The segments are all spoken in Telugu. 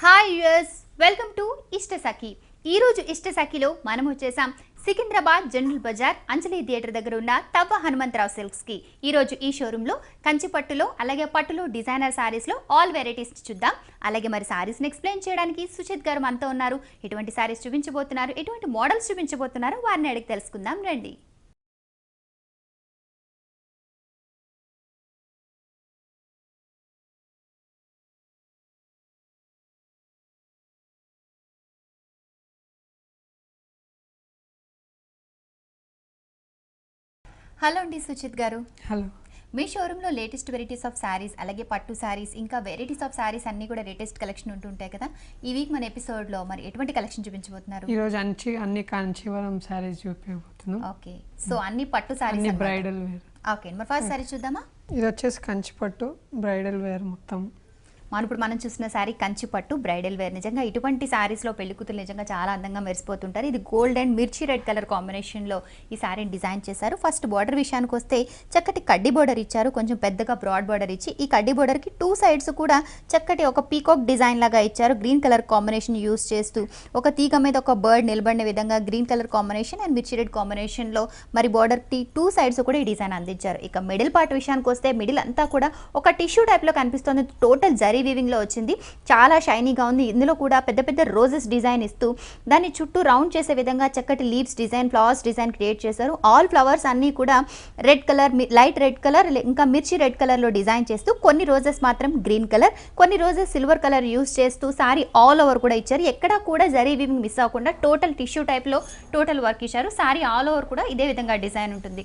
Hi viewers, welcome to Ishtasakhi. ఈరోజు ఇష్టసఖిలో మనం వచ్చేసాం Secunderabad general bazaar Anjali theatre దగ్గర ఉన్న తవ్వ హనుమంతరావు సిల్క్స్కి. ఈరోజు ఈ షోరూంలో కంచి పట్టులో అలాగే పట్టులో డిజైనర్ శారీస్లో ఆల్ వెరైటీస్ చూద్దాం. అలాగే మరి శారీస్ని ఎక్స్ప్లెయిన్ చేయడానికి సుచిత్ గారు మనతో ఉన్నారు. ఎటువంటి శారీస్ చూపించబోతున్నారు, ఎటువంటి మోడల్స్ చూపించబోతున్నారు, వారిని అడిగి తెలుసుకుందాం రండి. హలో అండి సుచిత్ గారు. హలో. మీ షోరూంలో లేటెస్ట్ వెరైటీస్ ఆఫ్ శారీస్ అలాగే పట్టు శారీస్ ఇంకా వెరైటీస్ ఆఫ్ శారీస్ అన్నీ కూడా లేటెస్ట్ కలెక్షన్ ఉంటుంటాయి కదా. ఈ వీక్ మన ఎపిసోడ్లో మరి ఎటువంటి కలెక్షన్ చూపించబోతున్నారు? ఈరోజు అన్ని కాంచీవరం శారీస్ చూపించబోతున్నాం. ఓకే, సో అన్ని పట్టు శారీస్, బ్రైడల్ వేర్. ఓకే, మరి ఫస్ట్ శారీ చూద్దామా? ఇది వచ్చేసి కంచి పట్టు బ్రైడల్ వేర్ మొత్తం. మనం చూసిన శారీ కంచి పట్టు బ్రైడల్ వేర్. నిజంగా ఇటువంటి శారీస్లో పెళ్లి కూతురు నిజంగా చాలా అందంగా మెరిసిపోతుంటారు. ఇది గోల్డ్ అండ్ మిర్చి రెడ్ కలర్ కాంబినేషన్లో ఈ శారీని డిజైన్ చేశారు. ఫస్ట్ బార్డర్ విషయానికి వస్తే చక్కటి కడ్డీ బార్డర్ ఇచ్చారు, కొంచెం పెద్దగా బ్రాడ్ బార్డర్ ఇచ్చి ఈ కడ్డీ బార్డర్కి టూ సైడ్స్ కూడా చక్కటి ఒక పీకాక్ డిజైన్ లాగా ఇచ్చారు. గ్రీన్ కలర్ కాంబినేషన్ యూస్ చేస్తూ ఒక తీగ మీద ఒక బర్డ్ నిలబడిన విధంగా గ్రీన్ కలర్ కాంబినేషన్ అండ్ మిర్చి రెడ్ కాంబినేషన్లో మరి బార్డర్కి టూ సైడ్స్ కూడా ఈ డిజైన్ అందించారు. ఇక మిడిల్ పార్ట్ విషయానికి వస్తే మిడిల్ అంతా కూడా ఒక టిష్యూ టైప్లో కనిపిస్తుంది. టోటల్ జరీ వీవింగ్లో వచ్చింది, చాలా షైనీగా ఉంది. ఇందులో కూడా పెద్ద పెద్ద రోజెస్ డిజైన్ ఇస్తూ దాన్ని చుట్టూ రౌండ్ చేసే విధంగా చక్కటి leaves design, flowers design create చేశారు. ఆల్ ఫ్లవర్స్ అన్నీ కూడా red colour, light red colour ఇంకా మిర్చి రెడ్ కలర్లో డిజైన్ చేస్తూ కొన్ని రోజెస్ మాత్రం గ్రీన్ కలర్, కొన్ని రోజెస్ సిల్వర్ కలర్ యూస్ చేస్తూ సారీ ఆల్ ఓవర్ కూడా ఇచ్చారు. ఎక్కడా కూడా జరీ వీవింగ్ మిస్ అవ్వకుండా టోటల్ టిష్యూ టైప్లో టోటల్ వర్క్ ఇచ్చారు. సారీ ఆల్ ఓవర్ కూడా ఇదే విధంగా డిజైన్ ఉంటుంది.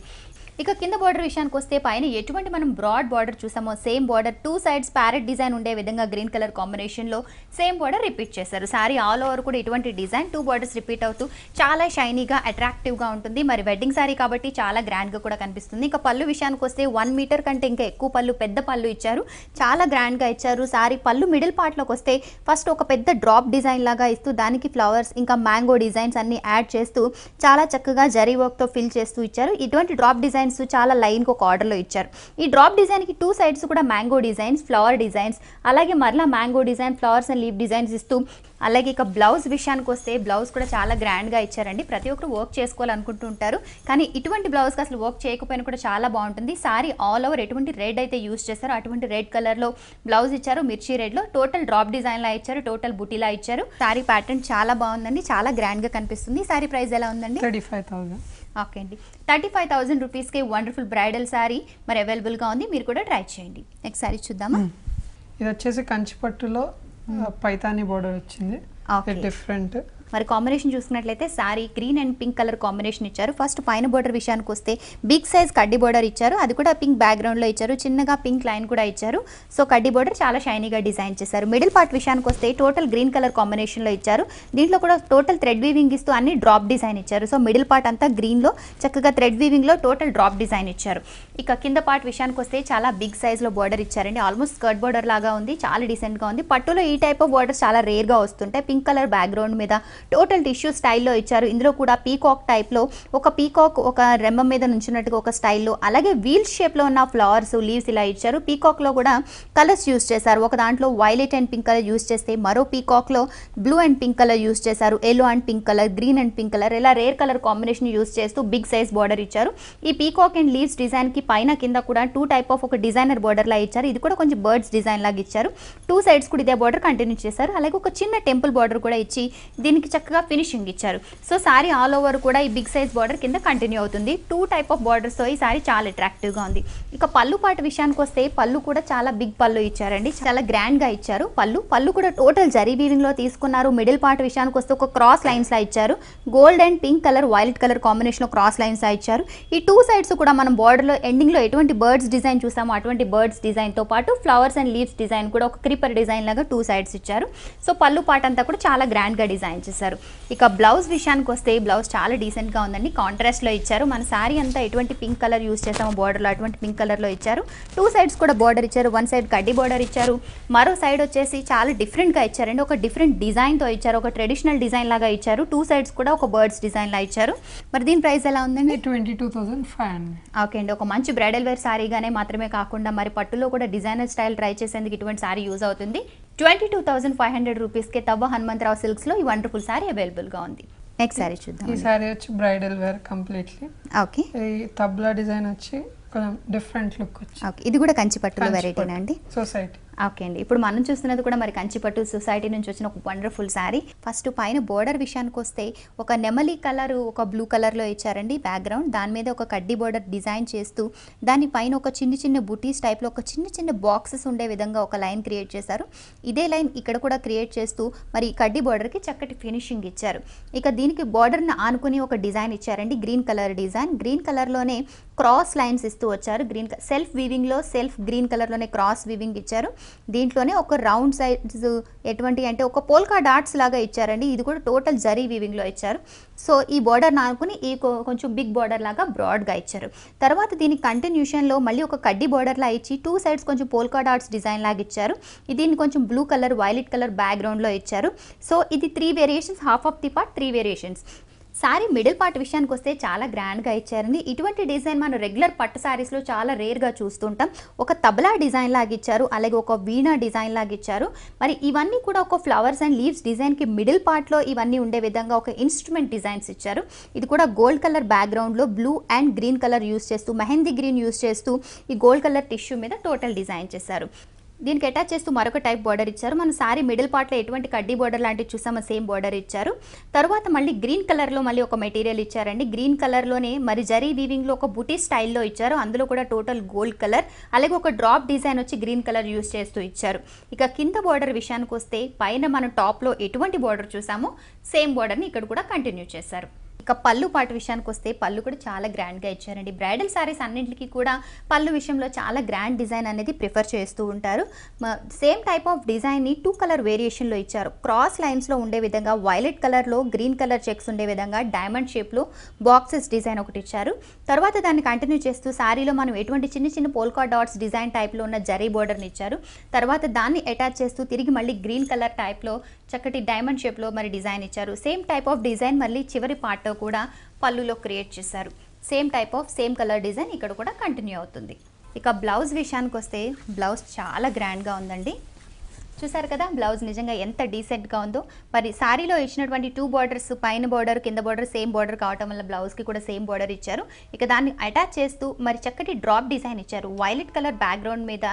ఇక కింద బార్డర్ విషయానికి వస్తే పైన ఎటువంటి మనం బ్రాడ్ బార్డర్ చూసామో same border two sides parrot design ఉండే విధంగా గ్రీన్ కలర్ కాంబినేషన్లో సేమ్ బార్డర్ రిపీట్ చేశారు. సారీ ఆల్ ఓవర్ కూడా ఇటువంటి డిజైన్ టూ బార్డర్స్ రిపీట్ అవుతూ చాలా షైనీగా అట్రాక్టివ్గా ఉంటుంది. మరి వెడ్డింగ్ సారీ కాబట్టి చాలా గ్రాండ్గా కూడా కనిపిస్తుంది. ఇక పళ్ళు విషయానికి వస్తే 1 మీటర్ కంటే ఇంకా ఎక్కువ పళ్ళు, పెద్ద పళ్ళు ఇచ్చారు, చాలా గ్రాండ్గా ఇచ్చారు. సారీ పళ్ళు మిడిల్ పార్ట్లోకి వస్తే ఫస్ట్ ఒక పెద్ద డ్రాప్ డిజైన్ లాగా ఇస్తూ దానికి ఫ్లవర్స్ ఇంకా మ్యాంగో డిజైన్స్ అన్ని యాడ్ చేస్తూ చాలా చక్కగా జరీ వర్క్తో ఫిల్ చేస్తూ ఇచ్చారు. ఇటువంటి డ్రాప్ డిజైన్స్ చాలా లైన్కి ఒక ఆర్డర్లో ఇచ్చారు. ఈ డ్రాప్ డిజైన్కి టూ సైడ్స్ కూడా మ్యాంగో డిజైన్స్, ఫ్లవర్ డిజైన్స్, అలాగే మరలా mango design, flowers and leave designs ఇస్తూ అలాగే ఇక బ్లౌజ్ విషయానికి వస్తే బ్లౌజ్ కూడా చాలా గ్రాండ్గా ఇచ్చారండి. ప్రతి ఒక్కరు వర్క్ చేసుకోవాలనుకుంటూ ఉంటారు, కానీ ఇటువంటి బ్లౌజ్కి అసలు వర్క్ చేయకపోయినా కూడా చాలా బాగుంటుంది. సారీ ఆల్ ఓవర్ ఎటువంటి రెడ్ అయితే యూస్ చేస్తారో అటువంటి రెడ్ కలర్లో బ్లౌజ్ ఇచ్చారు. మిర్చి రెడ్లో టోటల్ డ్రాప్ డిజైన్లా ఇచ్చారు, టోటల్ బుటీలా ఇచ్చారు. సారీ ప్యాటర్న్ చాలా బాగుందండి, చాలా గ్రాండ్గా కనిపిస్తుంది. సారీ ప్రైస్ ఎలా ఉందండి? 35,000. ఓకే అండి, 35,000 రూపీస్కి వండర్ఫుల్ బ్రైడల్ శారీ మరి అవైలబుల్గా ఉంది, మీరు కూడా ట్రై చేయండి. నెక్స్ట్ శారీ చూద్దామా? ఇది వచ్చేసి కంచి పట్టులో పైతాని బోర్డర్ వచ్చింది, డిఫరెంట్. మరి కాంబినేషన్ చూసుకున్నట్లయితే sorry green and pink colour combination ఇచ్చారు. ఫస్ట్ పైన బోర్డర్ విషయానికి వస్తే బిగ్ సైజ్ కడ్డీ బోర్డర్ ఇచ్చారు, అది కూడా పింక్ బ్యాక్గ్రౌండ్లో ఇచ్చారు. చిన్నగా పింక్ లైన్ కూడా ఇచ్చారు. సో కడ్డీ బోర్డర్ చాలా షైనీగా డిజైన్ చేశారు. మిడిల్ పార్ట్ విషయానికి వస్తే టోటల్ గ్రీన్ కలర్ కాంబినేషన్లో ఇచ్చారు. దీంట్లో కూడా టోటల్ థ్రెడ్ వీవింగ్ ఇస్తూ అన్ని డ్రాప్ డిజైన్ ఇచ్చారు. సో మిడిల్ పార్ట్ అంతా గ్రీన్లో చక్కగా థ్రెడ్ వీవింగ్లో టోటల్ డ్రాప్ డిజైన్ ఇచ్చారు. ఇక కింద పార్ట్ విషయానికి వస్తే చాలా బిగ్ సైజ్లో బోర్డర్ ఇచ్చారండి, ఆల్మోస్ట్ స్కర్ట్ బోర్డర్ లాగా ఉంది, చాలా డీసెంట్గా ఉంది. పట్టులో ఈ టైప్ ఆఫ్ బోర్డర్ చాలా రేర్గా వస్తుంటాయి. పింక్ కలర్ బ్యాక్గ్రౌండ్ మీద టోటల్ టిష్యూ స్టైల్లో ఇచ్చారు. ఇందులో కూడా పీకాక్ టైప్లో ఒక పీకాక్ ఒక రెమ్మ మీద నుంచున్నట్టుగా ఒక స్టైల్లో, అలాగే వీల్ షేప్లో ఉన్న ఫ్లవర్స్, లీవ్స్ ఇలా ఇచ్చారు. పీకాక్లో కూడా కలర్స్ యూస్ చేశారు. ఒక దాంట్లో violet and pink colour use చేస్తే మరో పీకాక్లో blue and pink colour use చేశారు. Yellow and pink colour, green and pink colour, ఇలా రేర్ కలర్ కాంబినేషన్ యూస్ చేస్తూ బిగ్ సైజ్ బార్డర్ ఇచ్చారు. ఈ పీకాక్ అండ్ లీవ్స్ డిజైన్కి పైన కింద కూడా టూ టైప్ ఆఫ్ ఒక డిజైనర్ బార్డర్ లా ఇచ్చారు. ఇది కూడా కొంచెం బర్డ్స్ డిజైన్ లాగా ఇచ్చారు. టూ సైడ్స్ కూడా ఇదే బార్డర్ కంటిన్యూ చేశారు. అలాగే ఒక చిన్న టెంపుల్ బార్డర్ కూడా ఇచ్చి దీనికి చక్కగా ఫినిషింగ్ ఇచ్చారు. సో సారీ ఆల్ ఓవర్ కూడా ఈ బిగ్ సైజ్ బార్డర్ కింద కంటిన్యూ అవుతుంది. టూ టైప్ ఆఫ్ బార్డర్స్ తో ఈ సారీ చాలా అట్రాక్టివ్గా ఉంది. ఇక పళ్ళు పాటు విషయానికి వస్తే పళ్ళు కూడా చాలా బిగ్ పళ్ళు ఇచ్చారండి, చాలా గ్రాండ్గా ఇచ్చారు. పళ్ళు కూడా టోటల్ జరీ వీవింగ్లో తీసుకున్నారు. మిడిల్ పార్ట్ విషయానికి వస్తే ఒక క్రాస్ లైన్స్ లా ఇచ్చారు. Gold and pink colour, violet colour కాంబినేషన్లో క్రాస్ లైన్స్ లా ఇచ్చారు. ఈ టూ సైడ్స్ కూడా మనం బార్డర్లో ఎండింగ్లో ఎటువంటి బర్డ్స్ డిజైన్ చూసామో అటువంటి బర్డ్స్ డిజైన్తో పాటు ఫ్లవర్స్ అండ్ లీవ్స్ డిజైన్ కూడా ఒక క్రీపర్ డిజైన్ లాగా టూ సైడ్స్ ఇచ్చారు. సో పళ్ళు పార్ట్ అంతా కూడా చాలా గ్రాండ్గా డిజైన్ చేశారు. ఇక బ్లౌజ్ విషయానికి వస్తే బ్లౌజ్ చాలా డీసెంట్గా ఉందండి, కాంట్రాస్ట్లో ఇచ్చారు. మన శారీ అంతా ఎటువంటి పింక్ కలర్ యూస్ చేసామో బార్డర్లో అటువంటి పింక్ కలర్లో ఇచ్చారు. టూ సైడ్స్ కూడా బార్డర్ ఇచ్చారు. వన్ సైడ్ కడ్డీ బార్డర్ ఇచ్చారు, మరో సైడ్ వచ్చేసి చాలా డిఫరెంట్గా ఇచ్చారండి, ఒక డిఫరెంట్ డిజైన్తో ఇచ్చారు, ఒక ట్రెడిషనల్ డిజైన్ లాగా ఇచ్చారు. టూ సైడ్స్ కూడా ఒక బర్డ్స్ డిజైన్ లా ఇచ్చారు. మరి దీని ప్రైస్ ఎలా ఉందండి? 22,500. ఓకే అండి, ఒక మంచి బ్రైడల్ వేర్ శారీగానే మాత్రమే కాకుండా మరి పట్టులో కూడా డిజైనర్ స్టైల్ ట్రై చేసేందుకు ఇటువంటి శారీ యూజ్ అవుతుంది. 22,500 రూపీస్కే తవ్వ హనుమంతరావు సిల్క్స్లో ఈ వండర్ఫుల్ సారీ అవైలబుల్గా ఉంది. నెక్స్ట్ సారీ చూద్దాం. ఈ సారీ వచ్చి బ్రైడల్ వేర్ కంప్లీట్లీ. ఓకే. ఈ తబ్లా డిజైన్ వచ్చి కొంచెం డిఫరెంట్ లుక్ వచ్చి. ఓకే, ఇది కూడా కంచిపట్టులో వెరైటీనా అండి? సొసైటీ. ఓకే అండి, ఇప్పుడు మనం చూస్తున్నది కూడా మరి కంచిపట్టు సొసైటీ నుంచి వచ్చిన ఒక వండర్ఫుల్ శారీ. ఫస్ట్ పైన బోర్డర్ విషయానికి వస్తే ఒక నెమలి కలర్ ఒక బ్లూ కలర్లో ఇచ్చారండి బ్యాక్గ్రౌండ్. దాని మీద ఒక కడ్డీ బోర్డర్ డిజైన్ చేస్తూ దాని పైన ఒక చిన్న చిన్న బుటీస్ టైప్లో ఒక చిన్న చిన్న బాక్సెస్ ఉండే విధంగా ఒక లైన్ క్రియేట్ చేశారు. ఇదే లైన్ ఇక్కడ కూడా క్రియేట్ చేస్తూ మరి కడ్డీ బోర్డర్కి చక్కటి ఫినిషింగ్ ఇచ్చారు. ఇక దీనికి బోర్డర్ని ఆనుకుని ఒక డిజైన్ ఇచ్చారండి, గ్రీన్ కలర్ డిజైన్. గ్రీన్ కలర్లోనే క్రాస్ లైన్స్ ఇస్తూ వచ్చారు. గ్రీన్ సెల్ఫ్ వీవింగ్లో సెల్ఫ్ గ్రీన్ కలర్లోనే క్రాస్ వీవింగ్ ఇచ్చారు. దీంట్లోనే ఒక రౌండ్ సైజ్ ఎటువంటి అంటే ఒక పోల్కా డాట్స్ లాగా ఇచ్చారండి. ఇది కూడా టోటల్ జరీ వీవింగ్లో ఇచ్చారు. సో ఈ బోర్డర్ నానుకుని ఈ కొంచెం బిగ్ బోర్డర్ లాగా బ్రాడ్గా ఇచ్చారు. తర్వాత దీని కంటిన్యూషన్లో మళ్ళీ ఒక కడ్డీ బోర్డర్లా ఇచ్చి 2 సైడ్స్ కొంచెం పోల్కా డాట్స్ డిజైన్ లాగా ఇచ్చారు. దీన్ని కొంచెం బ్లూ కలర్ వైలెట్ కలర్ బ్యాక్గ్రౌండ్లో ఇచ్చారు. సో ఇది 3 variations, half of the part 3 variations. Sorry middle part విషయానికి వస్తే చాలా గ్రాండ్గా ఇచ్చారండి. ఇటువంటి డిజైన్ మనం రెగ్యులర్ పట్టు సారీస్లో చాలా రేర్గా చూస్తుంటాం. ఒక తబలా డిజైన్ లాగా ఇచ్చారు, అలాగే ఒక వీణా డిజైన్ లాగా ఇచ్చారు. మరి ఇవన్నీ కూడా ఒక ఫ్లవర్స్ అండ్ లీవ్స్ డిజైన్కి మిడిల్ పార్ట్లో ఇవన్నీ ఉండే విధంగా ఒక ఇన్స్ట్రుమెంట్ డిజైన్స్ ఇచ్చారు. ఇది కూడా గోల్డ్ కలర్ బ్యాక్గ్రౌండ్లో blue and green colour use చేస్తూ, మెహందీ గ్రీన్ యూస్ చేస్తూ ఈ గోల్డ్ కలర్ టిష్యూ మీద టోటల్ డిజైన్ చేశారు. దీనికి అటాచ్ చేస్తూ మరొక టైప్ బార్డర్ ఇచ్చారు. మన సారీ మిడిల్ పార్ట్లో ఎటువంటి కడ్డీ బార్డర్ లాంటివి చూసామో సేమ్ బార్డర్ ఇచ్చారు. తర్వాత మళ్ళీ గ్రీన్ కలర్లో మళ్ళీ ఒక మెటీరియల్ ఇచ్చారండి. గ్రీన్ కలర్లోనే మరి జరీ వీవింగ్లో ఒక బుటీ స్టైల్లో ఇచ్చారు. అందులో కూడా టోటల్ గోల్డ్ కలర్, అలాగే ఒక డ్రాప్ డిజైన్ వచ్చి గ్రీన్ కలర్ యూస్ చేస్తూ ఇచ్చారు. ఇక కింద బార్డర్ విషయానికి వస్తే పైన మనం టాప్లో ఎటువంటి బార్డర్ చూసామో సేమ్ బార్డర్ని ఇక్కడ కూడా కంటిన్యూ చేశారు. ఇక పళ్ళు పాటు విషయానికి వస్తే పళ్ళు కూడా చాలా గ్రాండ్గా ఇచ్చారండి. బ్రైడల్ సారీస్ అన్నింటికి కూడా పళ్ళు విషయంలో చాలా గ్రాండ్ డిజైన్ అనేది ప్రిఫర్ చేస్తూ ఉంటారు. సేమ్ టైప్ ఆఫ్ డిజైన్ని 2 కలర్ వేరియేషన్లో ఇచ్చారు. క్రాస్ లైన్స్లో ఉండే విధంగా వైలెట్ కలర్లో గ్రీన్ కలర్ చెక్స్ ఉండే విధంగా డైమండ్ షేప్లో బాక్సెస్ డిజైన్ ఒకటి ఇచ్చారు. తర్వాత దాన్ని కంటిన్యూ చేస్తూ శారీలో మనం ఎటువంటి చిన్న చిన్న పోల్కా డాట్స్ డిజైన్ టైప్లో ఉన్న జరీ బోర్డర్ని ఇచ్చారు. తర్వాత దాన్ని అటాచ్ చేస్తూ తిరిగి మళ్ళీ గ్రీన్ కలర్ టైప్లో చక్కటి డైమండ్ షేప్లో మరి డిజైన్ ఇచ్చారు. సేమ్ టైప్ ఆఫ్ డిజైన్ మళ్ళీ చివరి పార్ట్లో కూడా పళ్ళులో క్రియేట్ చేశారు. Same type of same colour design ఇక్కడ కూడా కంటిన్యూ అవుతుంది. ఇక బ్లౌజ్ విషయానికి వస్తే బ్లౌజ్ చాలా గ్రాండ్గా ఉందండి. చూసారు కదా బ్లౌజ్ నిజంగా ఎంత డీసెంట్గా ఉందో. మరి శారీలో ఇచ్చినటువంటి 2 బార్డర్స్, పైన బార్డర్ కింద బార్డర్ సేమ్ బార్డర్ కావటం వల్ల బ్లౌజ్కి కూడా సేమ్ బార్డర్ ఇచ్చారు. ఇక దాన్ని అటాచ్ చేస్తూ మరి చక్కటి డ్రాప్ డిజైన్ ఇచ్చారు. వైలెట్ కలర్ బ్యాక్గ్రౌండ్ మీద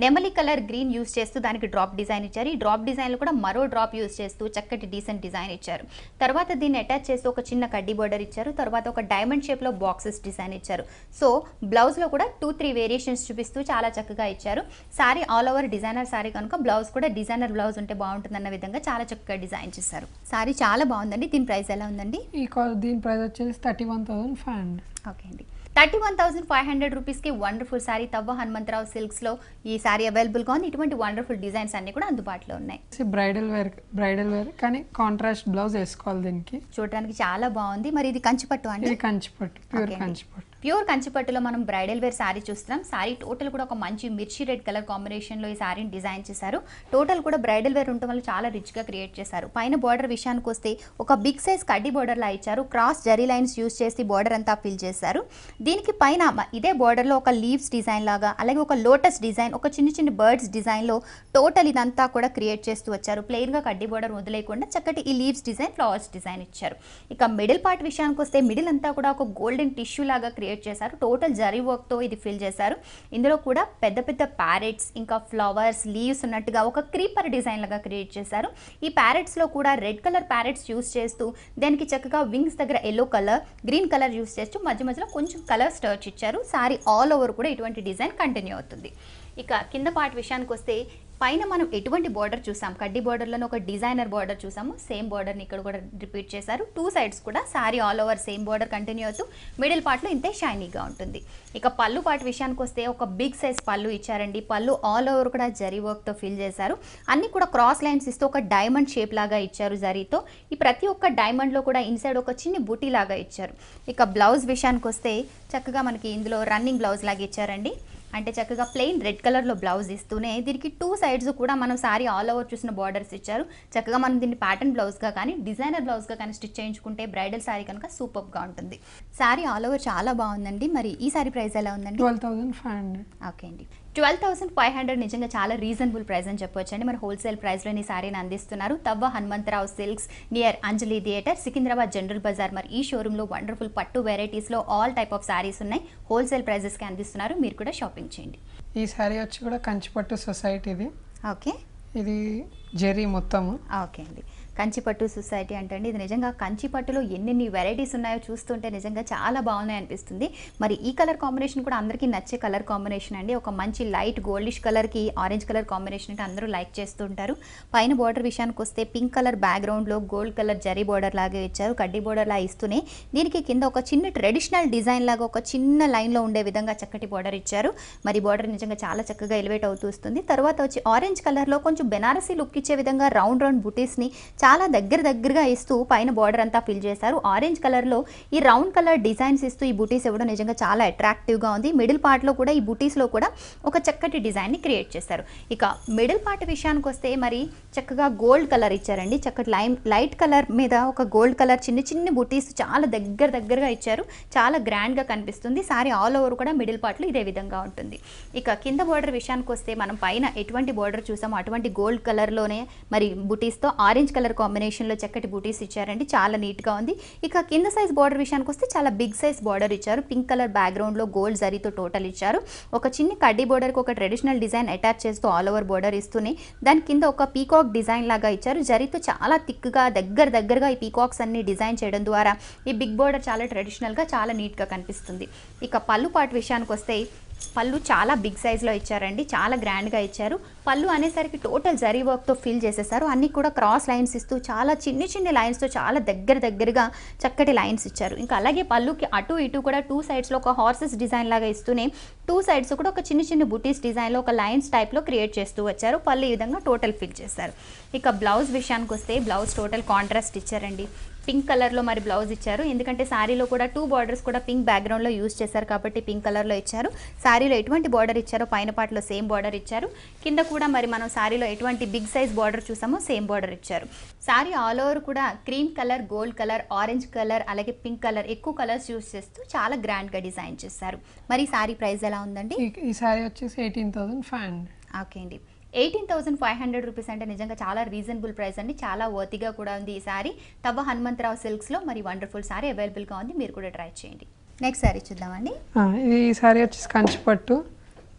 నెమలి కలర్ గ్రీన్ యూస్ చేస్తూ దానికి డ్రాప్ డిజైన్ ఇచ్చారు. ఈ డ్రాప్ డిజైన్లో కూడా మరో డ్రాప్ యూస్ చేస్తూ చక్కటి డీసెంట్ డిజైన్ ఇచ్చారు. తర్వాత దీన్ని అటాచ్ చేస్తూ ఒక చిన్న కడ్డీ బార్డర్ ఇచ్చారు. తర్వాత ఒక డైమండ్ షేప్లో బాక్సెస్ డిజైన్ ఇచ్చారు. సో బ్లౌజ్లో కూడా 2-3 వేరియేషన్స్ చూపిస్తూ చాలా చక్కగా ఇచ్చారు. Sari all over designer sari కనుక బ్లౌజ్ కూడా డిజైనర్ బ్లౌజ్ ఉంటే బాగుంటుందన్న విధంగా చాలా చక్కగా డిజైన్ చేశారు. సారీ చాలా బాగుందండి. దీని ప్రైస్ ఎలా ఉందండి? దీని ప్రైస్ వచ్చేసి 31,500. ఓకే అండి, 31,500 రూపీస్కి వండర్ఫుల్ శారీ తవ్వ హనుమంతరావు సిల్క్స్లో ఈ శారీ అవైలబుల్గా ఉంది. ఇటువంటి వండర్ఫుల్ డిజైన్స్ అన్ని కూడా అందుబాటులో ఉన్నాయి. బ్రైడల్ వేర్ కానీ కాంట్రాస్ట్ బ్లౌజ్ వేసుకోవాలి. దీనికి చూడడానికి చాలా బాగుంది. మరి ఇది కంచిపట్టు అండి? ఇది కంచిపట్టు, ప్యూర్ కంచిపట్టు. ప్యూర్ కంచిపట్టులో మనం బ్రైడల్ వేర్ శారీ చూస్తున్నాం. శారీ టోటల్ కూడా ఒక మంచి మిర్చి రెడ్ కలర్ కాంబినేషన్లో ఈ శారీని డిజైన్ చేశారు. టోటల్ కూడా బ్రైడల్ వేర్ ఉండటం వల్ల చాలా రిచ్గా క్రియేట్ చేశారు. పైన బార్డర్ విషయానికి వస్తే ఒక బిగ్ సైజ్ కడ్డీ బార్డర్లా ఇచ్చారు. క్రాస్ జరీ లైన్స్ యూస్ చేసి బార్డర్ అంతా ఫిల్ చేశారు. దీనికి పైన ఇదే బార్డర్లో ఒక లీవ్స్ డిజైన్ లాగా, అలాగే ఒక లోటస్ డిజైన్, ఒక చిన్న చిన్న బర్డ్స్ డిజైన్లో టోటల్ ఇదంతా కూడా క్రియేట్ చేస్తూ వచ్చారు. ప్లెయిన్గా కడ్డీ బార్డర్ వదిలేయకుండా చక్కటి ఈ లీవ్స్ డిజైన్, ఫ్లవర్స్ డిజైన్ ఇచ్చారు. ఇక మిడిల్ పార్ట్ విషయానికి వస్తే మిడిల్ అంతా కూడా ఒక గోల్డెన్ టిష్యూ లాగా క్రియేట్ చేశారు. టోటల్ జరీ వర్క్తో ఇది ఫిల్ చేశారు. ఇందులో కూడా పెద్ద పెద్ద ప్యారెట్స్, ఇంకా ఫ్లవర్స్, లీవ్స్ ఉన్నట్టుగా ఒక క్రీపర్ డిజైన్ లాగా క్రియేట్ చేశారు. ఈ ప్యారెట్స్లో కూడా రెడ్ కలర్ ప్యారెట్స్ యూస్ చేస్తూ దానికి చక్కగా వింగ్స్ దగ్గర yellow colour, green colour use చేస్తూ మధ్య మధ్యలో కొంచెం కలర్ స్టర్చ్ ఇచ్చారు. సారీ ఆల్ ఓవర్ కూడా ఇటువంటి డిజైన్ కంటిన్యూ అవుతుంది. ఇక కింద పార్ట్ విషయానికి వస్తే పైన మనం ఎటువంటి బార్డర్ చూసాం, కడ్డీ బార్డర్లోనే ఒక డిజైనర్ బార్డర్ చూసాము. సేమ్ బార్డర్ని ఇక్కడ కూడా రిపీట్ చేశారు. 2 సైడ్స్ కూడా sorry all over same border continue అవుతూ మిడిల్ పార్ట్లో ఇంతే షైనీగా ఉంటుంది. ఇక పళ్ళు పార్ట్ విషయానికి వస్తే ఒక బిగ్ సైజ్ పళ్ళు ఇచ్చారండి. పళ్ళు ఆల్ ఓవర్ కూడా జరీ వర్క్తో ఫిల్ చేశారు. అన్ని కూడా క్రాస్ లైన్స్ ఇస్తూ ఒక డైమండ్ షేప్ లాగా ఇచ్చారు జరీతో. ఈ ప్రతి ఒక్క డైమండ్లో కూడా ఇన్సైడ్ ఒక చిన్న బుటీ లాగా ఇచ్చారు. ఇక బ్లౌజ్ విషయానికి వస్తే చక్కగా మనకి ఇందులో రన్నింగ్ బ్లౌజ్ లాగా ఇచ్చారండి. అంటే చక్కగా ప్లెయిన్ రెడ్ కలర్లో బ్లౌజ్ ఇస్తూనే దీనికి 2 సైడ్స్ కూడా మనం సారీ ఆల్ ఓవర్ చూసిన బార్డర్స్ ఇచ్చారు. చక్కగా మనం దీన్ని ప్యాటర్న్ బ్లౌజ్గా కానీ డిజైనర్ బ్లౌజ్గా కానీ స్టిచ్ చేయించుకుంటే బ్రైడల్ సారీ కనుక సూపర్గా ఉంటుంది. సారీ ఆల్ ఓవర్ చాలా బాగుందండి. మరి ఈ సారీ ప్రైస్ ఎలా ఉందండి? 12,500. ఓకే అండి, 12,500 నిజంగా చాలా రీజనబుల్ ప్రైస్ అని చెప్పొచ్చు అండి. మరి హోల్సేల్ ప్రైస్లో ఈ సారీని అందిస్తున్నారు. తవ్వ Hanumantharao silks near Anjali theatre, Secunderabad general Bazar. మరి ఈ షోరూంలో వండర్ఫుల్ పట్టు వెరైటీస్లో ఆల్ టైప్ ఆఫ్ సారీస్ ఉన్నాయి. హోల్సేల్ ప్రైజెస్కి అందిస్తున్నారు. మీరు కూడా షాపింగ్ చేయండి. ఈ సారీ వచ్చి కూడా కంచిపట్టు సొసైటీది. ఓకే, ఇది జెరీ మొత్తము. ఓకే అండి. కంచిపట్టు సొసైటీ అంటే అండి, ఇది నిజంగా కంచిపట్టులో ఎన్ని వెరైటీస్ ఉన్నాయో చూస్తుంటే నిజంగా చాలా బాగున్నాయి అనిపిస్తుంది. మరి ఈ కలర్ కాంబినేషన్ కూడా అందరికీ నచ్చే కలర్ కాంబినేషన్ అండి. ఒక మంచి లైట్ గోల్డిష్ కలర్కి ఆరెంజ్ కలర్ కాంబినేషన్ అంటే అందరూ లైక్ చేస్తూ ఉంటారు. పైన బార్డర్ విషయానికి వస్తే పింక్ కలర్ బ్యాక్గ్రౌండ్లో గోల్డ్ కలర్ జరీ బార్డర్ లాగా ఇచ్చారు. కడ్డీ బార్డర్ లా ఇస్తూనే దీనికి కింద ఒక చిన్న ట్రెడిషనల్ డిజైన్ లాగా ఒక చిన్న లైన్లో ఉండే విధంగా చక్కటి బార్డర్ ఇచ్చారు. మరి బార్డర్ నిజంగా చాలా చక్కగా ఎలివేట్ అవుతూ వస్తుంది. తర్వాత వచ్చి ఆరెంజ్ కలర్లో కొంచెం బెనారసీ లుక్ ఇచ్చే విధంగా రౌండ్ రౌండ్ బుటీస్ని చాలా దగ్గరగా ఇస్తూ పైన బార్డర్ అంతా ఫిల్ చేశారు. ఆరెంజ్ కలర్లో ఈ రౌండ్ కలర్ డిజైన్స్ ఇస్తూ ఈ బుటీస్ ఇవ్వడం నిజంగా చాలా అట్రాక్టివ్గా ఉంది. మిడిల్ పార్ట్లో కూడా ఈ బుటీస్లో కూడా ఒక చక్కటి డిజైన్ని క్రియేట్ చేశారు. ఇక మిడిల్ పార్ట్ విషయానికి వస్తే మరి చక్కగా గోల్డ్ కలర్ ఇచ్చారండి. చక్కటి లైట్ కలర్ మీద ఒక గోల్డ్ కలర్ చిన్న బుటీస్ చాలా దగ్గరగా ఇచ్చారు. చాలా గ్రాండ్గా కనిపిస్తుంది. సారీ ఆల్ ఓవర్ కూడా మిడిల్ పార్ట్లో ఇదే విధంగా ఉంటుంది. ఇక కింద బార్డర్ విషయానికి వస్తే మనం పైన ఎటువంటి బార్డర్ చూసామో అటువంటి గోల్డ్ కలర్లోనే మరి బుటీస్తో ఆరెంజ్ కలర్ కాంబినేషన్లో చక్కటి బూటీస్ ఇచ్చారండి. చాలా నీట్గా ఉంది. ఇక కింద సైజ్ బార్డర్ విషయానికి వస్తే చాలా బిగ్ సైజ్ బార్డర్ ఇచ్చారు. పింక్ కలర్ బ్యాక్గ్రౌండ్లో గోల్డ్ జరీతో టోటల్ ఇచ్చారు. ఒక చిన్న కడ్డీ బార్డర్కి ఒక ట్రెడిషనల్ డిజైన్ అటాచ్ చేస్తూ ఆల్ ఓవర్ బార్డర్ ఇస్తూనే దాని కింద ఒక పీకాక్ డిజైన్ లాగా ఇచ్చారు. జరీతో చాలా థిక్గా దగ్గరగా ఈ పీకాక్స్ అన్ని డిజైన్ చేయడం ద్వారా ఈ బిగ్ బార్డర్ చాలా ట్రెడిషనల్గా చాలా నీట్గా కనిపిస్తుంది. ఇక పళ్ళు పార్ట్ విషయానికి వస్తే పళ్ళు చాలా బిగ్ సైజ్లో ఇచ్చారండి. చాలా గ్రాండ్గా ఇచ్చారు. పళ్ళు అనేసరికి టోటల్ జరీ వర్క్తో ఫిల్ చేసేసారు. అన్నీ కూడా క్రాస్ లైన్స్ ఇస్తూ చాలా చిన్న లైన్స్తో చాలా దగ్గరగా చక్కటి లైన్స్ ఇచ్చారు. ఇంకా అలాగే పళ్ళుకి అటు ఇటు కూడా టూ సైడ్స్లో ఒక హార్సెస్ డిజైన్ లాగా ఇస్తూనే టూ సైడ్స్ కూడా ఒక చిన్న బుటీస్ డిజైన్లో ఒక లైన్స్ టైప్లో క్రియేట్ చేస్తూ వచ్చారు. పళ్ళు ఈ విధంగా టోటల్ ఫిల్ చేశారు. ఇక బ్లౌజ్ విషయానికి వస్తే బ్లౌజ్ టోటల్ కాంట్రాస్ట్ ఇచ్చారండి. పింక్ కలర్లో మరి బ్లౌజ్ ఇచ్చారు. ఎందుకంటే శారీలో కూడా టూ బార్డర్స్ కూడా పింక్ బ్యాక్గ్రౌండ్లో యూజ్ చేశారు కాబట్టి పింక్ కలర్లో ఇచ్చారు. శారీలో ఎటువంటి బార్డర్ ఇచ్చారో పైన పార్ట్లో సేమ్ బార్డర్ ఇచ్చారు. కింద కూడా మరి మనం శారీలో ఎటువంటి బిగ్ సైజ్ బార్డర్ చూసామో సేమ్ బార్డర్ ఇచ్చారు. శారీ ఆల్ ఓవర్ కూడా cream colour, gold colour, orange colour అలాగే పింక్ కలర్ ఎక్కువ కలర్స్ యూజ్ చేస్తూ చాలా గ్రాండ్గా డిజైన్ చేశారు. మరి శారీ ప్రైస్ ఎలా ఉందండి? ఈ శారీ వచ్చేసి 18,500. ఓకే అండి. 18,500 రూపీస్ అంటే నిజంగా చాలా రీజనబుల్ ప్రైస్ అండి. చాలా వర్తిగా కూడా ఉంది ఈ సారీ. తవ్వ హనుమంతరావు సిల్క్స్లో మరి వండర్ఫుల్ సారీ అవైలబుల్గా ఉంది. మీరు కూడా ట్రై చేయండి. నెక్స్ట్ సారీ చూద్దామండి. ఈ సారీ వచ్చేసి కంచిపట్టు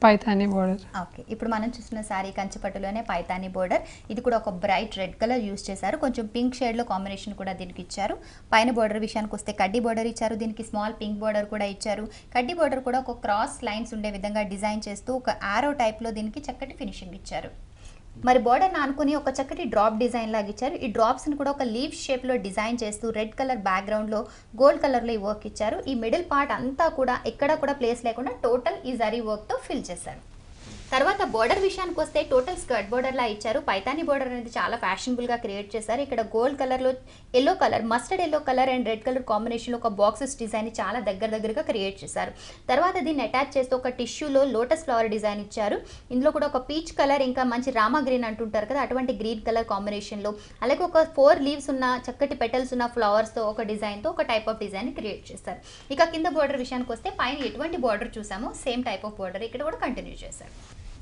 పైతానీ బోర్డర్. ఓకే, ఇప్పుడు మనం చూస్తున్న సారీ కంచిపట్టులోనే పైతానీ బోర్డర్. ఇది కూడా ఒక బ్రైట్ రెడ్ కలర్ యూస్ చేశారు. కొంచెం పింక్ షేడ్లో కాంబినేషన్ కూడా దీనికి ఇచ్చారు. పైన బోర్డర్ విషయానికి వస్తే కడ్డీ బోర్డర్ ఇచ్చారు. దీనికి స్మాల్ పింక్ బోర్డర్ కూడా ఇచ్చారు. కడ్డీ బోర్డర్ కూడా ఒక క్రాస్ లైన్స్ ఉండే విధంగా డిజైన్ చేస్తూ ఒక ఆరో టైప్లో దీనికి చక్కటి ఫినిషింగ్ ఇచ్చారు. మరి బోర్డర్ని ఆనుకుని ఒక చక్కటి డ్రాప్ డిజైన్ లాగా ఇచ్చారు. ఈ డ్రాప్స్ని కూడా ఒక లీవ్ షేప్లో డిజైన్ చేస్తూ రెడ్ కలర్ బ్యాక్గ్రౌండ్లో గోల్డ్ కలర్లో ఈ వర్క్ ఇచ్చారు. ఈ మిడిల్ పార్ట్ అంతా కూడా ఎక్కడ కూడా ప్లేస్ లేకుండా టోటల్ ఈ జరీ వర్క్తో ఫిల్ చేశారు. తర్వాత బోర్డర్ విషయానికి వస్తే టోటల్ స్కర్ట్ బోర్డర్ లా ఇచ్చారు. పైతానీ బోర్డర్ అనేది చాలా ఫ్యాషనబుల్గా క్రియేట్ చేశారు. ఇక్కడ గోల్డ్ కలర్లో yellow colour, mustard yellow colour and red colour కాంబినేషన్లో ఒక బాక్సెస్ డిజైన్ చాలా దగ్గరగా క్రియేట్ చేశారు. తర్వాత దీన్ని అటాచ్ చేస్తూ ఒక టిష్యూలో లోటస్ ఫ్లవర్ డిజైన్ ఇచ్చారు. ఇందులో కూడా ఒక పీచ్ కలర్ ఇంకా మంచి రామా గ్రీన్ అంటుంటారు కదా, అటువంటి గ్రీన్ కలర్ కాంబినేషన్లో అలాగే ఒక 4 లీవ్స్ ఉన్న చక్కటి పెటల్స్ ఉన్న ఫ్లవర్స్తో ఒక డిజైన్తో ఒక టైప్ ఆఫ్ డిజైన్ క్రియేట్ చేస్తారు. ఇక కింద బోర్డర్ విషయానికి వస్తే పైన ఎటువంటి బార్డర్ చూసామో సేమ్ టైప్ ఆఫ్ బార్డర్ ఇక్కడ కూడా కంటిన్యూ చేశారు.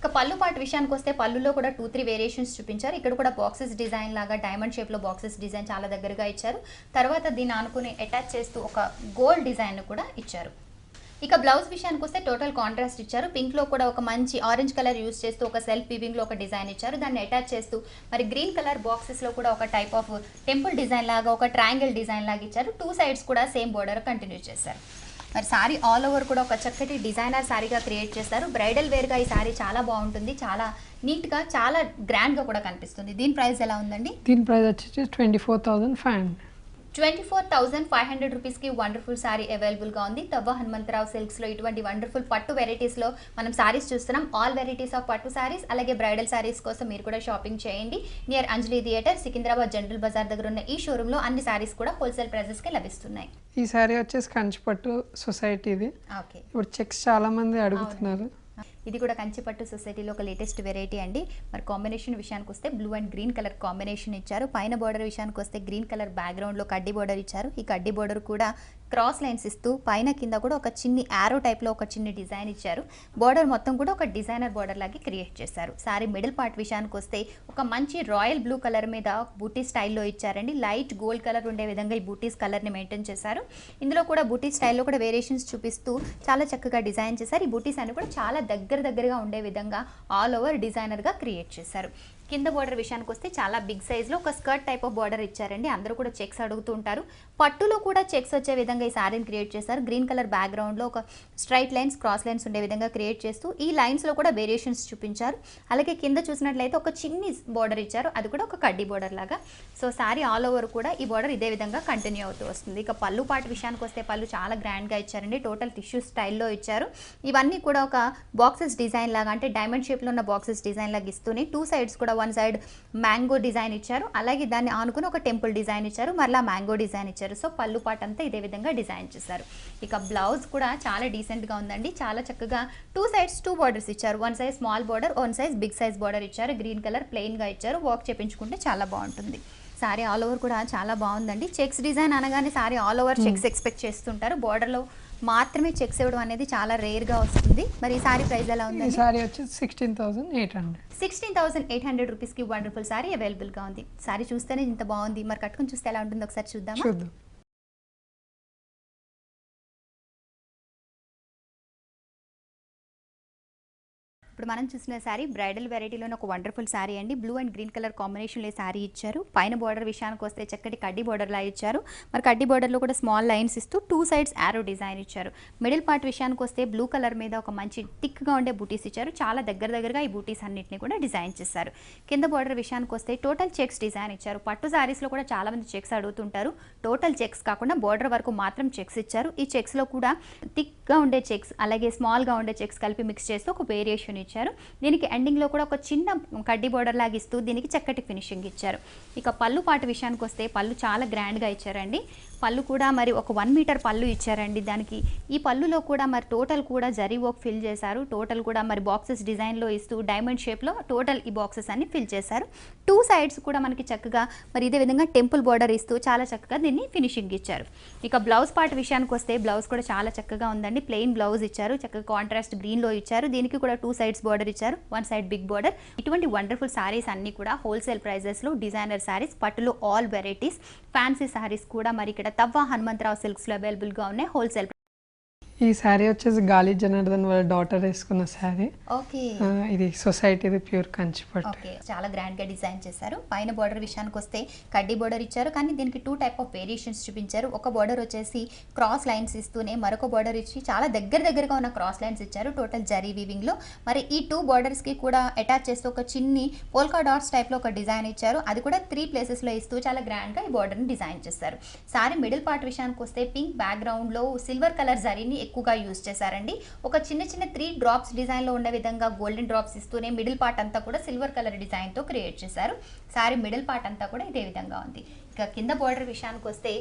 ఇక పళ్ళు పార్ట్ విషయానికి వస్తే పళ్ళులో కూడా 2-3 వేరియేషన్స్ చూపించారు. ఇక్కడ కూడా బాక్సెస్ డిజైన్ లాగా డైమండ్ షేప్లో బాక్సెస్ డిజైన్ చాలా దగ్గరగా ఇచ్చారు. తర్వాత దీన్ని ఆనుకుని అటాచ్ చేస్తూ ఒక గోల్డ్ డిజైన్ కూడా ఇచ్చారు. ఇక బ్లౌజ్ విషయానికి వస్తే టోటల్ కాంట్రాస్ట్ ఇచ్చారు. పింక్లో కూడా ఒక మంచి ఆరెంజ్ కలర్ యూస్ చేస్తూ ఒక సెల్ఫ్ వీవింగ్లో ఒక డిజైన్ ఇచ్చారు. దాన్ని అటాచ్ చేస్తూ మరి గ్రీన్ కలర్ బాక్సెస్లో కూడా ఒక టైప్ ఆఫ్ టెంపుల్ డిజైన్ లాగా ఒక ట్రయాంగిల్ డిజైన్ లాగా ఇచ్చారు. 2 సైడ్స్ కూడా సేమ్ బోర్డర్ కంటిన్యూ చేశారు. మరి సారీ ఆల్ ఓవర్ కూడా ఒక చక్కటి డిజైనర్ సారీగా క్రియేట్ చేస్తారు. బ్రైడల్ వేర్గా ఈ సారీ చాలా బాగుంటుంది. చాలా నీట్గా చాలా గ్రాండ్గా కూడా కనిపిస్తుంది. దీని ప్రైస్ ఎలా ఉందండి? దీని ప్రైస్ వచ్చేసి 24,500. 24,500 రూపీస్కి వండర్ఫుల్ సారీ అవైలబుల్గా ఉంది. తవ్వ హనుమంతరావు సిల్క్స్లో ఇటువంటి వండర్ఫుల్ పట్టు వెరైటీస్లో మనం సారీస్ చూస్తున్నాం. ఆల్ వెరైటీస్ ఆఫ్ పట్టు సారీస్ అలాగే బ్రైడల్ సారీస్ కోసం మీరు కూడా షాపింగ్ చేయండి. Near Anjali theatre, Secunderabad general Bazar దగ్గర ఉన్న ఈ షోరూంలో అన్ని సారీస్ కూడా హోల్సేల్ ప్రైజెస్కి లభిస్తున్నాయి. ఈ సారీ వచ్చేసి కంచిపట్టు సొసైటీది. ఓకే, ఇప్పుడు చెక్స్ చాలా మంది అడుగుతున్నారు. ఇది కూడా కంచిపట్టు సొసైటీలో ఒక లేటెస్ట్ వెరైటీ అండి. మరి కాంబినేషన్ విషయానికి వస్తే blue and green colour combination ఇచ్చారు. పైన బోర్డర్ విషయానికి వస్తే గ్రీన్ కలర్ బ్యాక్గ్రౌండ్లో కడ్డీ బోర్డర్ ఇచ్చారు. ఈ కడ్డీ బోర్డర్ కూడా క్రాస్ లైన్స్ ఇస్తూ పైన కింద కూడా ఒక చిన్ని యారో టైప్లో ఒక చిన్ని డిజైన్ ఇచ్చారు. బార్డర్ మొత్తం కూడా ఒక డిజైనర్ బార్డర్ లాగే క్రియేట్ చేశారు. సారీ మిడిల్ పార్ట్ విషయానికి వస్తే ఒక మంచి రాయల్ బ్లూ కలర్ మీద బూటీ స్టైల్లో ఇచ్చారండి. లైట్ గోల్డ్ కలర్ ఉండే విధంగా ఈ బూటీస్ కలర్ని మెయింటైన్ చేశారు. ఇందులో కూడా బూటీ స్టైల్లో కూడా వేరియేషన్స్ చూపిస్తూ చాలా చక్కగా డిజైన్ చేశారు. ఈ బూటీస్ అన్ని కూడా చాలా దగ్గరగా ఉండే విధంగా ఆల్ ఓవర్ డిజైనర్గా క్రియేట్ చేశారు. కింద బార్డర్ విషయానికి వస్తే చాలా బిగ్ సైజ్లో ఒక స్కర్ట్ టైప్ ఆఫ్ బార్డర్ ఇచ్చారండి. అందరూ కూడా చెక్స్ అడుగుతూ ఉంటారు. పట్టులో కూడా చెక్స్ వచ్చే విధంగా ఈ శారీని క్రియేట్ చేశారు. గ్రీన్ కలర్ బ్యాక్గ్రౌండ్లో ఒక స్ట్రైట్ లైన్స్ క్రాస్ లైన్స్ ఉండే విధంగా క్రియేట్ చేస్తూ ఈ లైన్స్లో కూడా వేరియేషన్స్ చూపించారు. అలాగే కింద చూసినట్లయితే ఒక చిన్ని బార్డర్ ఇచ్చారు, అది కూడా ఒక కడ్డీ బార్డర్ లాగా. సో శారీ ఆల్ ఓవర్ కూడా ఈ బార్డర్ ఇదే విధంగా కంటిన్యూ అవుతూ వస్తుంది. ఇక పళ్ళు పాటు విషయానికి వస్తే పళ్ళు చాలా గ్రాండ్గా ఇచ్చారండి. టోటల్ టిష్యూ స్టైల్లో ఇచ్చారు. ఇవన్నీ కూడా ఒక బాక్సెస్ డిజైన్ లాగా, అంటే డైమండ్ షేప్లో ఉన్న బాక్సెస్ డిజైన్ లాగా ఇస్తూనే టూ సైడ్స్ కూడా వన్ సైడ్ మ్యాంగో డిజైన్ ఇచ్చారు. అలాగే దాన్ని ఆనుకుని ఒక టెంపుల్ డిజైన్ ఇచ్చారు, మరలా మ్యాంగో డిజైన్ ఇచ్చారు. సో పళ్ళు పాట అంతా ఇదే విధంగా డిజైన్ చేశారు. ఇక బ్లౌజ్ కూడా చాలా డీసెంట్గా ఉందండి. చాలా చక్కగా టూ సైడ్స్ టూ బార్డర్స్ ఇచ్చారు. One size small border, one size big size border ఇచ్చారు. గ్రీన్ కలర్ ప్లెయిన్గా ఇచ్చారు. వర్క్ చేపించుకుంటే చాలా బాగుంటుంది. సారీ ఆల్ ఓవర్ కూడా చాలా బాగుందండి. చెక్స్ డిజైన్ అనగానే sorry all over checks expect చేస్తుంటారు. బార్డర్లో మాత్రమే చెక్స్ ఇవ్వడం అనేది చాలా రేర్గా వస్తుంది. మరి ఈ సారీ ప్రైస్ ఎలా ఉంది? ఈ సారీ వచ్చి 16,800. 16,800 రూపీస్కి వండర్ఫుల్ సారీ అవైలబుల్గా ఉంది. సారీ చూస్తేనే ఇంత బాగుంది, మరి కట్టుకొని చూస్తే ఎలా ఉంటుందో ఒకసారి చూద్దాం. ఇప్పుడు మనం చూసిన శారీ బ్రైడల్ వెరైటీలోనే ఒక వండర్ఫుల్ శారీ అండి. బ్లూ అండ్ గ్రీన్ కలర్ కాంబినేషన్లో శారీ ఇచ్చారు. పైన బార్డర్ విషయానికి వస్తే చక్కటి కడ్డీ బార్డర్లా ఇచ్చారు. మరి కడ్డీ బార్డర్లో కూడా స్మాల్ లైన్స్ ఇస్తూ టూ సైడ్స్ యారో డిజైన్ ఇచ్చారు. మిడిల్ పార్ట్ విషయానికి వస్తే బ్లూ కలర్ మీద ఒక మంచి థిక్గా ఉండే బూటీస్ ఇచ్చారు. చాలా దగ్గరగా ఈ బూటీస్ అన్నింటినీ కూడా డిజైన్ చేశారు. కింద బార్డర్ విషయానికి వస్తే టోటల్ చెక్స్ డిజైన్ ఇచ్చారు. పట్టు శారీస్లో కూడా చాలా మంది చెక్స్ అడుగుతుంటారు. టోటల్ చెక్స్ కాకుండా బార్డర్ వరకు మాత్రం చెక్స్ ఇచ్చారు. ఈ చెక్స్లో కూడా థిక్గా ఉండే చెక్స్ అలాగే స్మాల్గా ఉండే చెక్స్ కలిపి మిక్స్ చేస్తూ ఒక వేరియేషన్ ఇచ్చారు. దీనికి ఎండింగ్లో కూడా ఒక చిన్న కడ్డీ బార్డర్ లాగా ఇస్తూ దీనికి చక్కటి ఫినిషింగ్ ఇచ్చారు. ఇక పళ్ళు పాటు విషయానికి వస్తే పళ్ళు చాలా గ్రాండ్గా ఇచ్చారండి. పళ్ళు కూడా మరి ఒక 1 మీటర్ పళ్ళు ఇచ్చారండి. దానికి ఈ పళ్ళులో కూడా మరి టోటల్ కూడా జరీ వర్క్ ఫిల్ చేశారు. టోటల్ కూడా మరి బాక్సెస్ డిజైన్లో ఇస్తూ డైమండ్ షేప్లో టోటల్ ఈ బాక్సెస్ అన్ని ఫిల్ చేశారు. టూ సైడ్స్ కూడా మనకి చక్కగా మరి ఇదే విధంగా టెంపుల్ బార్డర్ ఇస్తూ చాలా చక్కగా దీన్ని ఫినిషింగ్ ఇచ్చారు. ఇక బ్లౌజ్ పార్ట్ విషయానికి వస్తే బ్లౌజ్ కూడా చాలా చక్కగా ఉందండి. ప్లెయిన్ బ్లౌజ్ ఇచ్చారు, చక్కగా కాంట్రాస్ట్ గ్రీన్లో ఇచ్చారు. దీనికి కూడా టూ సైడ్స్ బార్డర్ ఇచ్చారు, వన్ సైడ్ బిగ్ బార్డర్. ఇటువంటి వండర్ఫుల్ సారీస్ అన్ని కూడా హోల్సేల్ ప్రైజెస్లో డిజైనర్ సారీస్, పట్టులో ఆల్ వెరైటీస్, ఫ్యాన్సీ సారీస్ కూడా మరి ఇక్కడ తవ్వ హనుమంతరావు సిల్క్స్లో అవైలబుల్గా ఉన్నాయి హోల్సేల్. ఈ శారీ వచ్చేసి గాలి జనార్దన్ వాళ్ళ డాటర్ వేసుకున్న శారీ. ఓకే, ఇది సొసైటీది ప్యూర్ కంచిపట్టు. ఓకే, చాలా గ్రాండ్ గా డిజైన్ చేశారు. పైన బార్డర్ విషయానికి వస్తే కడ్డీ బార్డర్ ఇచ్చారు, కానీ దీనికి టూ టైప్ ఆఫ్ వేరియేషన్స్ చూపించారు. ఒక బార్డర్ వచ్చేసి క్రాస్ లైన్స్ ఇస్తూనే మరొక బార్డర్ ఇచ్చి చాలా దగ్గరగా ఉన్న క్రాస్ లైన్స్ ఇచ్చారు టోటల్ జరీ వీవింగ్ లో. మరి ఈ టూ బార్డర్స్ కి కూడా అటాచ్ చేస్తూ ఒక చిన్ని పోల్కా డాట్స్ టైప్ లో ఒక డిజైన్ ఇచ్చారు. అది కూడా 3 ప్లేసెస్ లో ఇస్తూ చాలా గ్రాండ్ గా ఈ బార్డర్ ని డిజైన్ చేశారు. సారీ మిడిల్ పార్ట్ విషయానికి వస్తే పింక్ బ్యాక్గ్రౌండ్ లో సిల్వర్ కలర్ జరీని ఎక్కువగా యూజ్ చేశారండి. ఒక చిన్న 3 డ్రాప్స్ డిజైన్ లో ఉన్న విధంగా గోల్డెన్ డ్రాప్స్ ఇస్తూనే మిడిల్ పార్ట్ అంతా కూడా సిల్వర్ కలర్ డిజైన్ తో క్రియేట్ చేశారు. సారీ మిడిల్ పార్ట్ అంతా కూడా ఇదే విధంగా ఉంది. ఇక కింద బార్డర్ విషయానికి వస్తే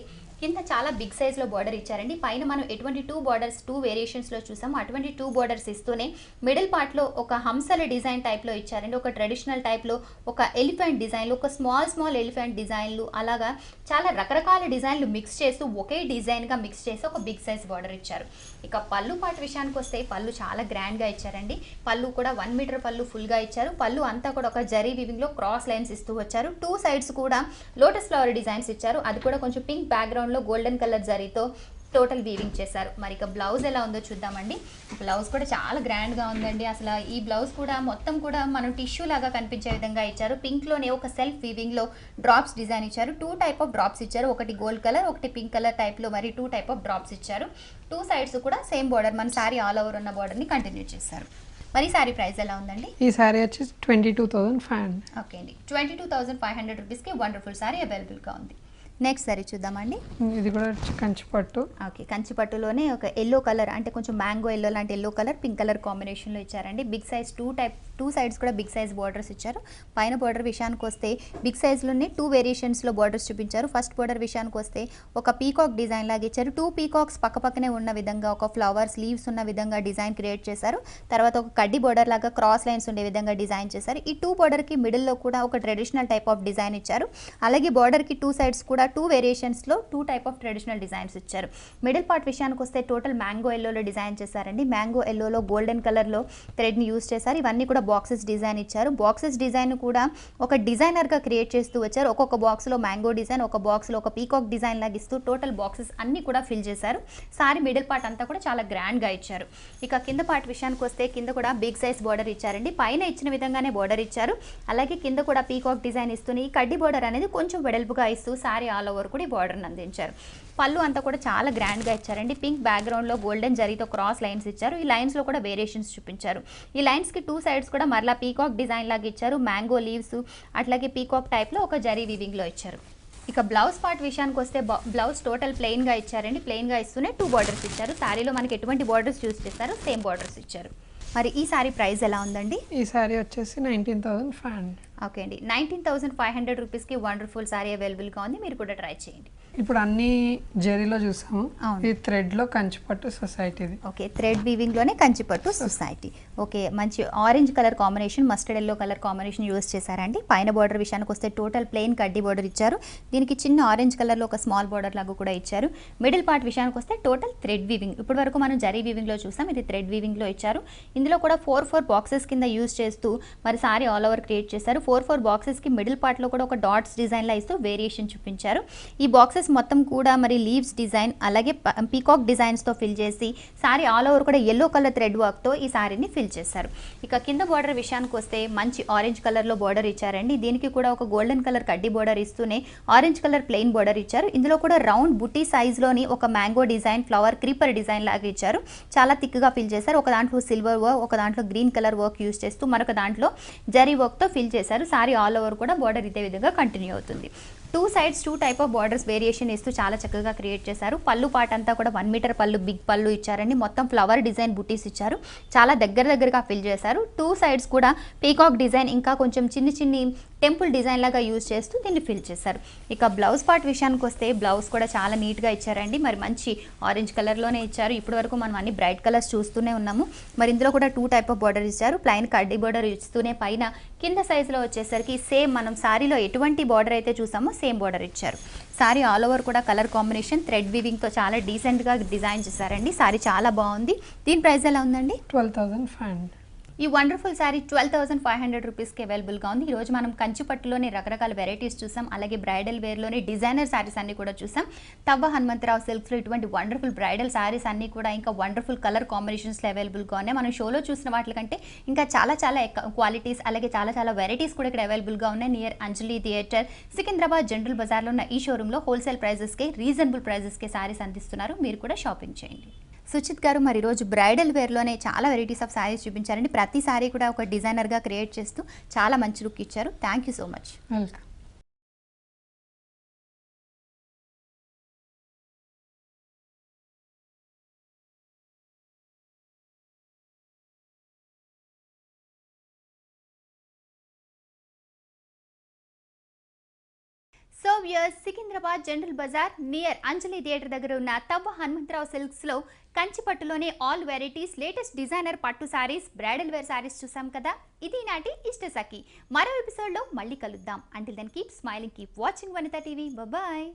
కింద చాలా బిగ్ సైజ్ లో బార్డర్ ఇచ్చారండి. పైన మనం ఎటువంటి 2 బార్డర్స్ 2 వేరియేషన్స్ లో చూసాము, అటువంటి 2 బార్డర్స్ ఇస్తూనే మిడిల్ పార్ట్ లో ఒక హంసల డిజైన్ టైప్ లో ఇచ్చారండి. ఒక ట్రెడిషనల్ టైప్ లో ఒక ఎలిఫెంట్ డిజైన్లు, ఒక స్మాల్ ఎలిఫెంట్ డిజైన్లు, అలాగా చాలా రకరకాల డిజైన్లు మిక్స్ చేస్తూ ఒకే డిజైన్ గా మిక్స్ చేసి ఒక బిగ్ సైజ్ బార్డర్ ఇచ్చారు. ఇక పళ్ళు పార్ట్ విషయానికి వస్తే పళ్ళు చాలా గ్రాండ్ గా ఇచ్చారండి. పళ్ళు కూడా 1 మీటర్ పళ్ళు ఫుల్ గా ఇచ్చారు. పళ్ళు అంతా కూడా ఒక జరీ వీవింగ్ లో క్రాస్ లైన్స్ ఇస్తూ వచ్చారు. 2 సైడ్స్ కూడా లోటస్ ఫ్లవర్ డిజైన్స్ ఇచ్చారు. అది కూడా కొంచెం పింక్ బ్యాక్గ్రౌండ్ లో గోల్డెన్ కలర్ జరీతో టోటల్ వీవింగ్ చేశారు. మరి ఇక బ్లౌజ్ ఎలా ఉందో చూద్దామండి. బ్లౌజ్ కూడా చాలా గ్రాండ్గా ఉందండి. అసలు ఈ బ్లౌజ్ కూడా మొత్తం కూడా మనం టిష్యూ లాగా కనిపించే విధంగా ఇచ్చారు. పింక్లోనే ఒక సెల్ఫ్ వీవింగ్లో డ్రాప్స్ డిజైన్ ఇచ్చారు. 2 టైప్ ఆఫ్ డ్రాప్స్ ఇచ్చారు. ఒకటి గోల్డ్ కలర్, ఒకటి పింక్ కలర్ టైప్లో మరి 2 టైప్ ఆఫ్ డ్రాప్స్ ఇచ్చారు. 2 సైడ్స్ కూడా సేమ్ బార్డర్, మన శారీ ఆల్ ఓవర్ ఉన్న బార్డర్ని కంటిన్యూ చేశారు. మరి సారీ ప్రైస్ ఎలా ఉందండి? ఈ సారీ వచ్చి 22,500. ఓకే అండి, 22,500 రూపీస్కి వండర్ఫుల్ సారీ అవైలబుల్గా ఉంది. నెక్స్ట్ సారీ చూద్దామండి. ఇది కూడా కంచిపట్టు. ఓకే, కంచిపట్టులోనే ఒక ఎల్లో కలర్, అంటే కొంచెం మ్యాంగో ఎల్లో లాంటి ఎల్లో కలర్ పింక్ కలర్ కాంబినేషన్లో ఇచ్చారండి. బిగ్ సైజ్ 2 సైడ్స్ కూడా బిగ్ సైజ్ బార్డర్స్ ఇచ్చారు. పైన బార్డర్ విషయానికి వస్తే బిగ్ సైజ్లోనే 2 వేరియేషన్స్లో బార్డర్స్ చూపించారు. ఫస్ట్ బార్డర్ విషయానికి వస్తే ఒక పీకాక్ డిజైన్ లాగా ఇచ్చారు. 2 పీకాక్స్ పక్కనే ఉన్న విధంగా ఒక ఫ్లవర్స్ లీవ్స్ ఉన్న విధంగా డిజైన్ క్రియేట్ చేశారు. తర్వాత ఒక కడ్డీ బార్డర్ లాగా క్రాస్ లైన్స్ ఉండే విధంగా డిజైన్ చేశారు. ఈ 2 బార్డర్కి మిడిల్లో కూడా ఒక ట్రెడిషనల్ టైప్ ఆఫ్ డిజైన్ ఇచ్చారు. అలాగే బార్డర్కి 2 సైడ్స్ కూడా 2 వేరియేషన్స్లో 2 టైప్ ఆఫ్ ట్రెడిషనల్ డిజైన్స్ ఇచ్చారు. మిడిల్ పార్ట్ విషయానికి వస్తే టోటల్ మ్యాంగో ఎల్లోలో డిజైన్ చేశారండి. మ్యాంగో ఎల్లోలో గోల్డెన్ కలర్లో థ్రెడ్ని యూస్ చేశారు. ఇవన్నీ కూడా బాక్సెస్ డిజైన్ ఇచ్చారు. బాక్సెస్ డిజైన్ కూడా ఒక డిజైనర్గా క్రియేట్ చేస్తూ వచ్చారు. ఒక్కొక్క బాక్స్లో మ్యాంగో డిజైన్, ఒక బాక్స్లో ఒక పీకాక్ డిజైన్ లాగా ఇస్తూ టోటల్ బాక్సెస్ అన్నీ కూడా ఫిల్ చేశారు. సారీ మిడిల్ పార్ట్ అంతా కూడా చాలా గ్రాండ్గా ఇచ్చారు. ఇక కింద పార్ట్ విషయానికి వస్తే కింద కూడా బిగ్ సైజ్ బార్డర్ ఇచ్చారండి. పైన ఇచ్చిన విధంగానే బార్డర్ ఇచ్చారు. అలాగే కింద కూడా పీకాక్ డిజైన్ ఇస్తూనే ఈ కడ్డీ బార్డర్ అనేది కొంచెం వెడల్పుగా ఇస్తూ సారీ ఆల్ ఓవర్ కూడా ఈ బార్డర్ని అందించారు. పళ్ళు అంతా కూడా చాలా గ్రాండ్గా ఇచ్చారండి. పింక్ బ్యాక్గ్రౌండ్లో గోల్డెన్ జరీతో క్రాస్ లైన్స్ ఇచ్చారు. ఈ లైన్స్లో కూడా వేరియేషన్స్ చూపించారు. ఈ లైన్స్కి 2 సైడ్స్ కూడా మరలా పీకాక్ డిజైన్ లాగా ఇచ్చారు. మ్యాంగో లీవ్స్ అట్లాగే పీకాక్ టైప్లో ఒక జరీ వీవింగ్లో ఇచ్చారు. ఇక బ్లౌజ్ పార్ట్ విషయానికి వస్తే బ్లౌజ్ టోటల్ ప్లెయిన్గా ఇచ్చారండి. ప్లెయిన్గా ఇస్తూనే 2 బార్డర్స్ ఇచ్చారు. శారీలో మనకి ఎటువంటి బార్డర్స్ యూస్ చేస్తారో సేమ్ బార్డర్స్ ఇచ్చారు. మరి ఈ సారీ ప్రైస్ ఎలా ఉందండి? ఈ సారీ వచ్చేసి 19,500. ఓకే అండి, 19,500 రూపీస్కి వండర్ఫుల్ సారీ అవైలబుల్గా ఉంది. మీరు కూడా ట్రై చేయండి. ఇప్పుడు అన్ని జరీలో చూసాము. ఈ థ్రెడ్లో కంచిపట్టు సొసైటీది. ఓకే, థ్రెడ్ వీవింగ్లోనే కంచిపట్టు సొసైటీ. ఓకే, మంచి orange colour combination, mustard yellow colour combination use చేశారండి. పైన బార్డర్ విషయానికి వస్తే టోటల్ ప్లెయిన్ కడ్డీ బార్డర్ ఇచ్చారు. దీనికి చిన్న ఆరెంజ్ కలర్లో ఒక స్మాల్ బార్డర్ లాగా కూడా ఇచ్చారు. మిడిల్ పార్ట్ విషయానికి వస్తే టోటల్ థ్రెడ్ వీవింగ్. ఇప్పటి వరకు మనం జరీ వీవింగ్లో చూసాం, ఇది థ్రెడ్ వీవింగ్లో ఇచ్చారు. ఇందులో కూడా 4 బాక్సెస్ కింద యూస్ చేస్తూ మరి సారీ ఆల్ ఓవర్ క్రియేట్ చేశారు. 4 బాక్సెస్కి మిడిల్ పార్ట్లో కూడా ఒక డాట్స్ డిజైన్లా ఇస్తూ వేరియేషన్ చూపించారు. ఈ బాక్సెస్ మొత్తం కూడా మరి లీవ్స్ డిజైన్ అలాగే పీకాక్ డిజైన్స్తో ఫిల్ చేసి సారీ ఆల్ ఓవర్ కూడా ఎల్లో కలర్ థ్రెడ్ వర్క్తో ఈ సారీని ఫిల్ చేశారు. ఇక కింద బార్డర్ విషయానికి వస్తే మంచి ఆరెంజ్ కలర్లో బార్డర్ ఇచ్చారండి. దీనికి కూడా ఒక గోల్డెన్ కలర్ కడ్డీ బార్డర్ ఇస్తూనే ఆరెంజ్ కలర్ ప్లెయిన్ బార్డర్ ఇచ్చారు. ఇందులో కూడా రౌండ్ బుటీ సైజ్లోని ఒక mango design, flower creeper design లాగా ఇచ్చారు. చాలా థిక్గా ఫిల్ చేశారు. ఒక దాంట్లో సిల్వర్ వర్క్, ఒక దాంట్లో గ్రీన్ కలర్ వర్క్ యూస్ చేస్తూ మరొక దాంట్లో జరీ వర్క్తో ఫిల్ చేశారు. సారీ ఆల్ ఓవర్ కూడా బార్డర్ ఇదే విధంగా కంటిన్యూ అవుతుంది. 2 sides 2 type of borders variation ఇస్తూ చాలా చక్కగా క్రియేట్ చేశారు. పళ్ళు పాట అంతా కూడా 1 మీటర్ పళ్ళు, బిగ్ పళ్ళు ఇచ్చారండి. మొత్తం ఫ్లవర్ డిజైన్ బుటీస్ ఇచ్చారు. చాలా దగ్గరగా ఫిల్ చేశారు. 2 సైడ్స్ కూడా పీకాక్ డిజైన్ ఇంకా కొంచెం చిన్ని టెంపుల్ డిజైన్ లాగా యూజ్ చేస్తూ దీన్ని ఫిల్ చేశారు. ఇక బ్లౌజ్ పార్ట్ విషయానికి వస్తే బ్లౌజ్ కూడా చాలా నీట్గా ఇచ్చారండి. మరి మంచి ఆరెంజ్ కలర్లోనే ఇచ్చారు. ఇప్పటి వరకు మనం అన్ని బ్రైట్ కలర్స్ చూస్తూనే ఉన్నాము. మరి ఇందులో కూడా 2 టైప్ ఆఫ్ బార్డర్ ఇచ్చారు. ప్లైన్ కడ్డీ బార్డర్ ఇస్తూనే పైన కింద సైజులో వచ్చేసరికి సేమ్ మనం సారీలో ఎటువంటి బార్డర్ అయితే చూసామో సేమ్ బార్డర్ ఇచ్చారు. సారీ ఆల్ ఓవర్ కూడా కలర్ కాంబినేషన్ థ్రెడ్ వీవింగ్తో చాలా డీసెంట్గా డిజైన్ చేశారండి. సారీ చాలా బాగుంది. దీని ప్రైస్ ఎలా ఉందండి? 12,500. ఈ వండర్ఫుల్ శారీ 12,500 రూపీస్కి అవైలబుల్గా ఉంది. ఈరోజు మనం కంచిపట్టులోని రకరకాల వెరైటీస్ చూసాం. అలాగే బ్రైడల్ వేర్లోని డిజైనర్ శారీస్ అన్నీ కూడా చూసాం. తవ్వ హనుమంతరావు సిల్క్స్లో ఇటువంటి వండర్ఫుల్ బ్రైడల్ శారీస్ అన్నీ కూడా ఇంకా వండర్ఫుల్ కలర్ కాంబినేషన్స్లో అవైలబుల్గా ఉన్నాయి. మనం షోలో చూసిన వాటికంటే ఇంకా చాలా క్వాలిటీస్ అలాగే చాలా వెరైటీస్ కూడా ఇక్కడ అవైలబుల్గా ఉన్నాయి. Near Anjali theatre, Secunderabad general బజార్లో ఉన్న ఈ షోరూంలో హోల్సేల్ ప్రైజెస్కి, రీజనబుల్ ప్రైజెస్కి శారీస్ అందిస్తున్నారు. మీరు కూడా షాపింగ్ చేయండి. సుచిత్ గారు, మరి ఈరోజు బ్రైడల్ వేర్లోనే చాలా వెరైటీస్ ఆఫ్ శారీస్ చూపించారండి. ప్రతి శారీ కూడా ఒక డిజైనర్గా క్రియేట్ చేస్తూ చాలా మంచి లుక్ ఇచ్చారు. Thank you so much. Welcome. So viewers, Secunderabad general bazaar near Anjali theatre దగ్గర ఉన్న తవ్వ హనుమంతరావు సిల్క్స్లో కంచిపట్టులోనే ఆల్ వెరైటీస్, లేటెస్ట్ డిజైనర్ పట్టు శారీస్, బ్రైడల్ వేర్ శారీస్ చూసాం కదా. ఇది నాటి ఇష్టసఖి. మరో ఎపిసోడ్లో మళ్ళీ కలుద్దాం. Until then keep smiling, keep watching Vanitha TV. Bye.